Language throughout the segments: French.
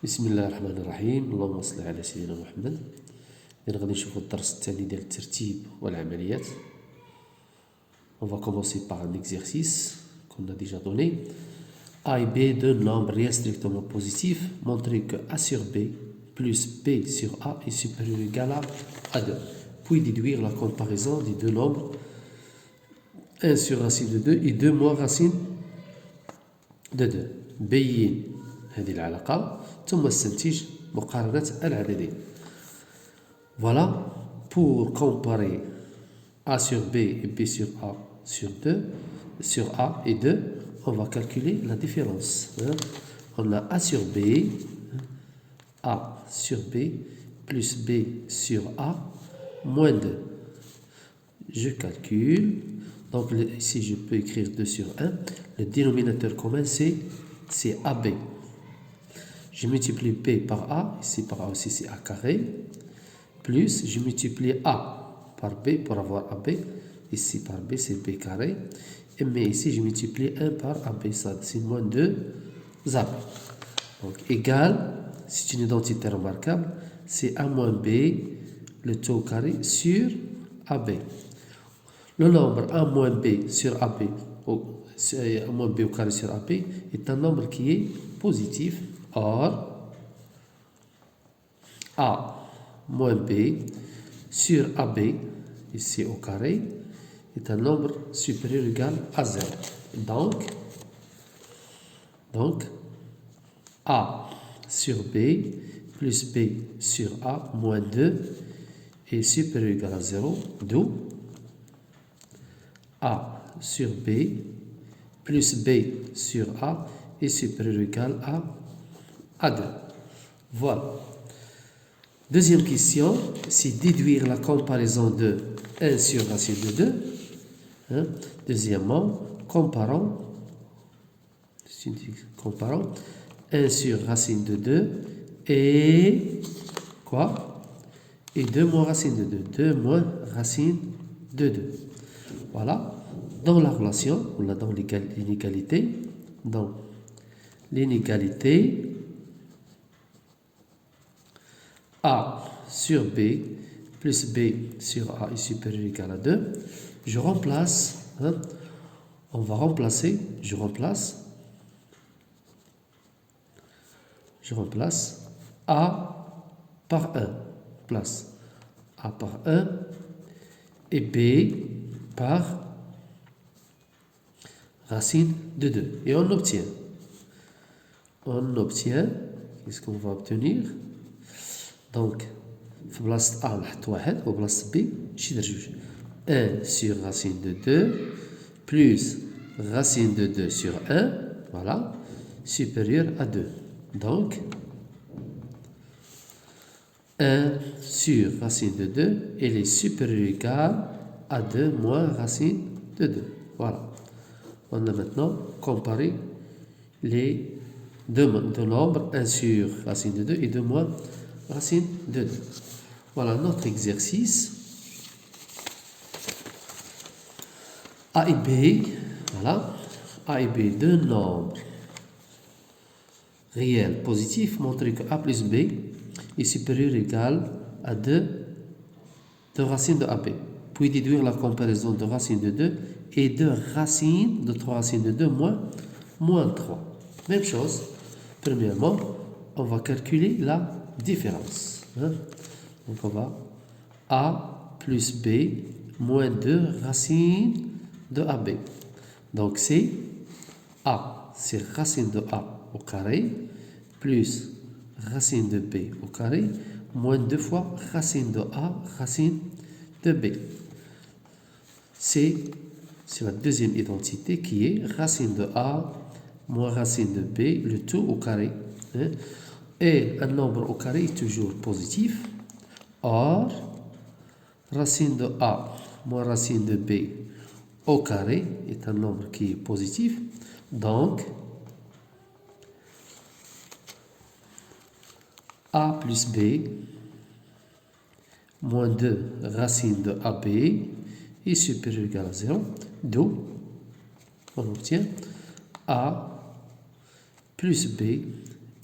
بسم الله الرحمن الرحيم. اللهم صل على سيدنا محمد. غادي نشوفوا الدرس الثاني ديال الترتيب والعمليات. On va commencer par un exercice qu'on a déjà donné. A et B, deux nombres réels strictement positifs, montrer que A sur B plus B sur A est supérieur ou égal à 2. Puis déduire la comparaison des deux nombres 1 sur racine de 2 et 2 moins racine de 2. بين هذه العلاقة ثم استنتج مقارنة العددين. Voilà, pour comparer A sur B et B sur A sur A et 2, on va calculer la différence. On a A sur B, A sur B plus B sur A moins 2. Je calcule. Donc ici, je peux écrire 2 sur 1. Le dénominateur commun, c'est AB. Je multiplie B par A. Ici, par A aussi, c'est A carré. Plus, je multiplie A par B pour avoir AB. Ici, par B, c'est B carré. Mais ici, je multiplie 1 par AB. Ça, c'est moins 2 AB. Donc, égal, c'est une identité remarquable. C'est A moins B, le tout au carré, sur AB. Le nombre A moins B sur AB, A moins B au carré sur AB, est un nombre qui est positif. Or, A moins B sur AB, ici au carré, est un nombre supérieur ou égal à 0. Donc, A sur B plus B sur A moins 2 est supérieur ou égal à 0, d'où A sur B plus B sur A est supérieur ou égal à 2. Voilà. Deuxième question, c'est déduire la comparaison de 1 sur racine de 2. Deuxièmement, comparons 1 sur racine de 2 et quoi? Et 2 moins racine de 2. 2 moins racine de 2. Voilà. Dans la relation, on l'a dans l'inégalité. Dans l'inégalité, A sur B plus B sur A est supérieur ou égal à 2. Je remplace, on va remplacer, je remplace A par 1, place A par 1 et B par racine de 2. Et on obtient, qu'est-ce qu'on va obtenir? Donc, في بلاصة A نحط 1 وبلاصة B نشيل جوج. 1 sur racine de 2 plus racine de 2 sur 1, voilà, supérieur à 2. Donc, 1 sur racine de 2, elle est supérieure ou égale à 2 moins racine de 2. Voilà. On a maintenant comparé les deux nombres, 1 sur racine de 2 et 2 moins racine de 2. Voilà notre exercice. A et B, voilà. A et B, deux nombres réels positifs, montrer que A plus B est supérieur ou égal à 2 de racine de AB. Puis déduire la comparaison de racine de 2 et de racine de 3 racines de 2 moins 3. Même chose. Premièrement, on va calculer la différence. Donc on va A plus B moins 2 racine de AB. Donc c'est A, c'est racine de A au carré, plus racine de B au carré, moins 2 fois racine de A, racine de B. C'est la deuxième identité qui est racine de A moins racine de B, le tout au carré. Et un nombre au carré est toujours positif. Or, racine de A moins racine de B au carré est un nombre qui est positif. Donc, A plus B moins 2 racine de AB est supérieur ou égal à 0. D'où on obtient A plus B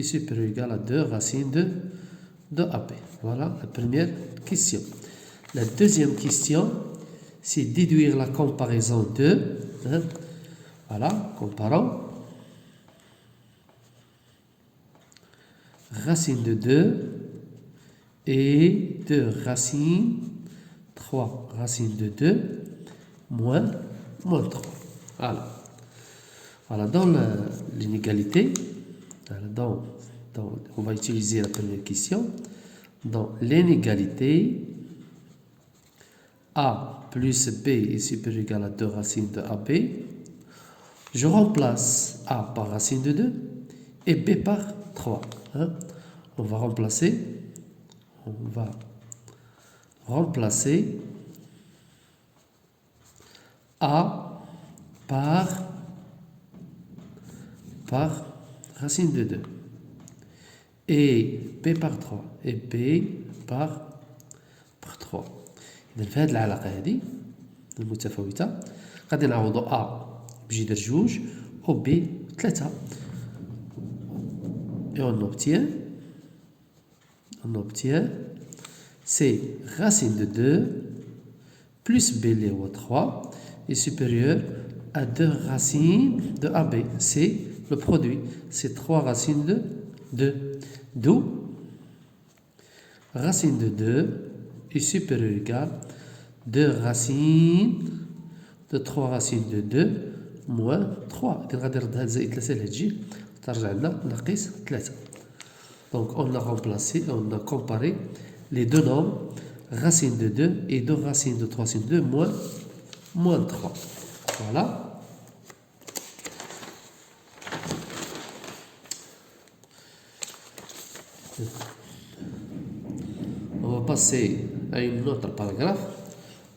est supérieur ou égal à 2 racine de AB. Voilà la première question. La deuxième question, c'est déduire la comparaison de, voilà, comparons, racine de 2 et 2 racine 3 racine de 2 moins 3. Voilà, dans l'inégalité, on va utiliser la première question. Dans l'inégalité, A plus B est supérieur ou égal à 2 racines de AB, je remplace A par racine de 2 et B par 3. On va remplacer A par racine de 2 et B par 3 et B par 3. إذا في هذه العلاقة هذه المتفاوتة غادي نعوضو A بجذر 2 و B 3 et on obtient c'est racine de 2 plus B اللي هو 3 est supérieur à 2 racines de AB. C'est le produit, c'est 3 racines de 2. D'où racine de 2 est supérieur ou égal à 2 racines de 3 racines de 2 moins 3. غادي نرد هاد زائد 3 لهتجي ترجع لنا ناقص 3. Donc on a remplacé, on a comparé les deux nombres, racine de 2 et 2 racines de 3 racines de 2 moins 3. Voilà. On va passer à un autre paragraphe.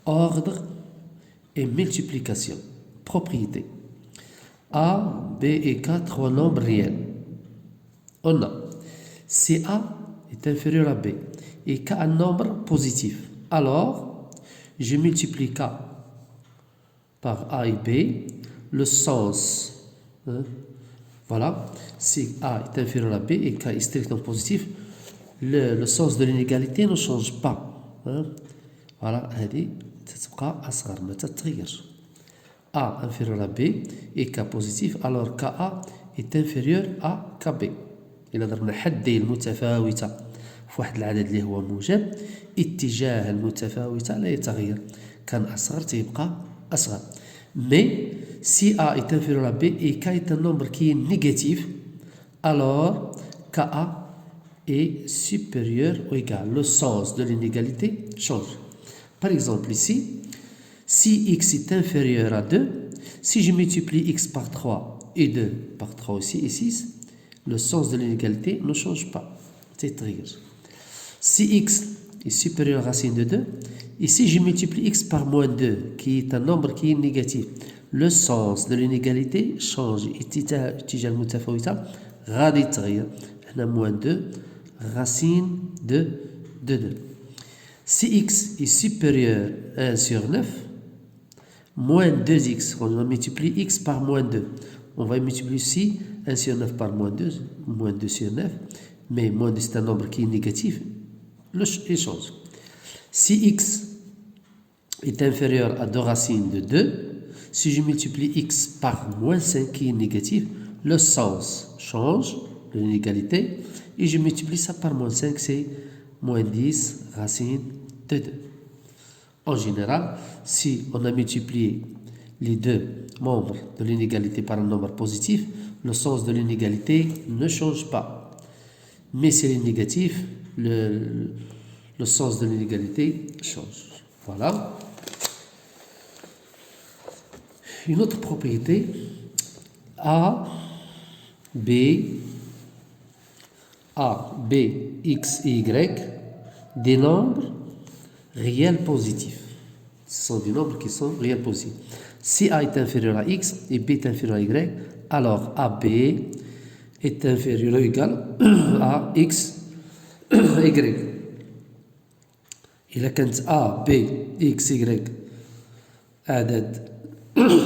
Ordre et multiplication. Propriété. A, B et K, 3 nombres réels. On a si A est inférieur à B et K un nombre positif, alors je multiplie K par A et B, le sens, voilà, si A est inférieur à B et K est strictement positif, le sens de l'inégalité ne change pas. Voilà, هذه تتبقى أصغر ما تتغيرش. A inférieur à B et K positif, alors KA est inférieur à KB. إلا ضربنا حدي المتفاوتة في واحد العدد اللي هو موجب، اتجاه المتفاوتة لا يتغير، كان أصغر تيبقى أصغر. Mais si A est inférieur à B et K est un nombre qui est négatif, alors KA est supérieur ou égal. Le sens de l'inégalité change. Par exemple ici, si X est inférieur à 2, si je multiplie X par 3 et 2 par 3 aussi et 6, le sens de l'inégalité ne change pas. C'est très grave. Si X est supérieur à racine de 2, ici je multiplie X par moins 2, qui est un nombre qui est négatif. Le sens de l'inégalité change. اتجاه المتفاوتة غادي يتغير. هنا moins 2 racine de 2. Si X est supérieur à 1 sur 9, moins 2X, on va multiplier X par moins 2. On va multiplier ici 1 sur 9 par moins 2 sur 9, mais moins 2 c'est un nombre qui est négatif, il change. Si X est inférieur à 2 racines de 2, si je multiplie X par moins 5 qui est négatif, le sens change de l'inégalité, et je multiplie ça par moins 5, c'est moins 10 racine de 2. En général, si on a multiplié les deux membres de l'inégalité par un nombre positif, le sens de l'inégalité ne change pas. Mais si c'est négatif, le sens de l'inégalité change. Voilà. Une autre propriété, A, B, X et Y, des nombres réels positifs. Ce sont des nombres qui sont réels positifs. Si A est inférieur à X et B est inférieur à Y, alors AB est inférieur ou égal à X, Y. إذا كانت A, B, X, Y أعداد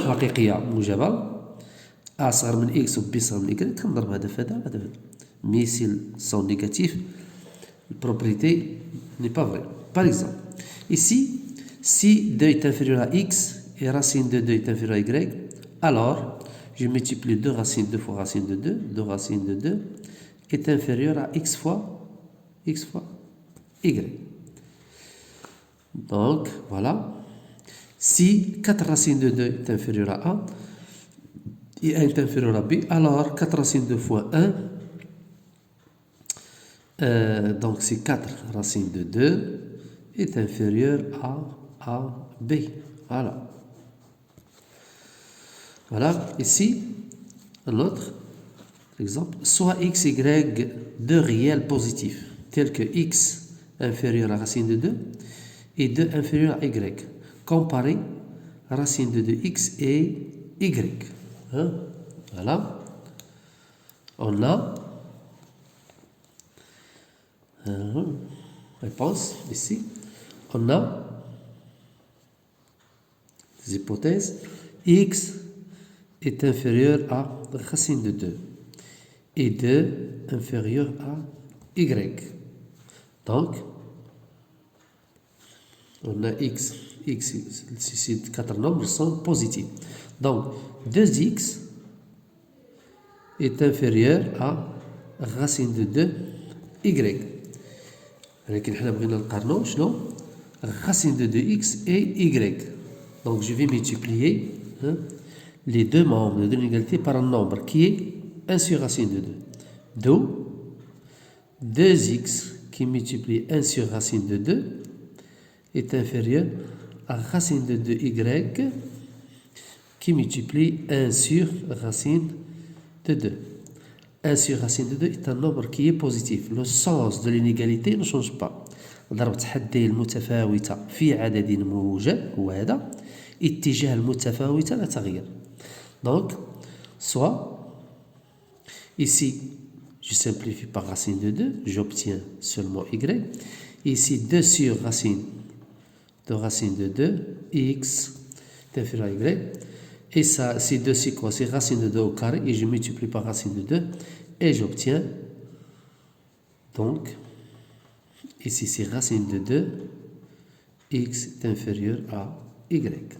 حقيقية موجبة، A صغر من X و B صغر من Y، كنضرب هذا في هذا وهذا في هذا. Mais s'ils sont négatifs, la propriété n'est pas vraie. Par exemple, ici, si 2 est inférieur à x et racine de 2 est inférieure à y, alors je multiplie 2 racines 2 fois racine de 2, 2 racines de 2 est inférieur à x fois y. Donc, voilà. Si 4 racines de 2 est inférieur à a et a est inférieur à b, alors 4 racines de 2 fois 1, donc c'est 4 racines de 2 est inférieur à b. Voilà. Voilà, ici, un autre exemple. Soit x, y, deux réels positifs, tels que x inférieur à racine de 2 et 2 inférieur à y. Comparer racine de 2x et y. Hein? Voilà. On a réponse ici. On a des hypothèses. X est inférieur à racine de 2 et 2 inférieur à y. Donc, on a x, ces 4 nombres sont positifs. Donc, 2x est inférieur à racine de 2 y. لكن حنا بغينا نقارنو شنو racine de 2x et y. Donc, je vais multiplier les deux membres de l'inégalité par un nombre qui est 1 sur racine de 2. D'où 2x qui multiplie 1 sur racine de 2 est inférieur à racine de 2y qui multiplie 1 sur racine de 2. 1 sur racine de 2 est un nombre qui est positif. Le sens de l'inégalité ne change pas. ضربت حدي المتفاوتة في عدد موجب هو هذا اتجاه المتفاوتة لا تغير. Donc, soit ici, je simplifie par racine de 2, j'obtiens seulement y. Ici, 2 sur racine de 2, x est inférieur à y. Et ça, c'est 2, c'est quoi? C'est racine de 2 au carré, et je multiplie par racine de 2, et j'obtiens, donc, ici c'est racine de 2, x est inférieur à y.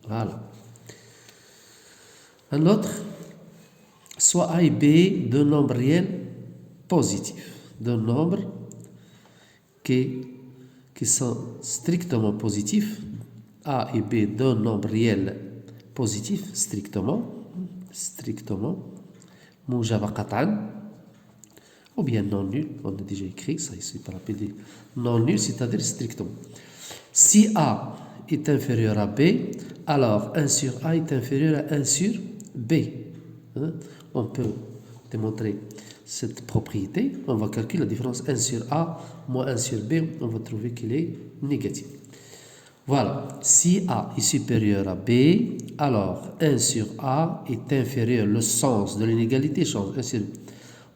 Voilà. Un autre, soit a et b, deux nombres réels positifs. Deux nombres qui sont strictement positifs. A et b, deux nombres réels positifs, strictement. موجب قطعا. Ou bien non nul, on a déjà écrit ça ici par rappel. Non nul, c'est-à-dire strictement. Si A est inférieur à B, alors 1 sur A est inférieur à 1 sur B. On peut démontrer cette propriété. On va calculer la différence 1 sur A moins 1 sur B. On va trouver qu'il est négatif. Voilà. Si A est supérieur à B, alors 1 sur A est inférieur. Le sens de l'inégalité change. 1 sur B.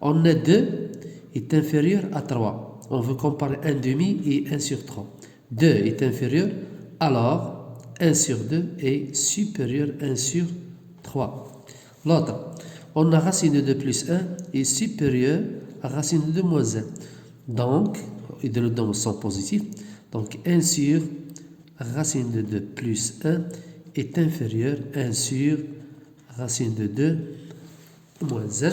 On a 2 est inférieur à 3. On veut comparer 1 demi et 1 sur 3. 2 est inférieur, alors 1 sur 2 est supérieur à 1 sur 3. L'autre, on a racine de 2 plus 1 est supérieur à racine de 2 moins 1. Donc, et de l'autre sont positifs. Donc, 1 sur racine de 2 plus 1 est inférieur à 1 sur racine de 2 moins 1.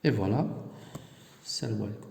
Et voilà. Salam alaikum.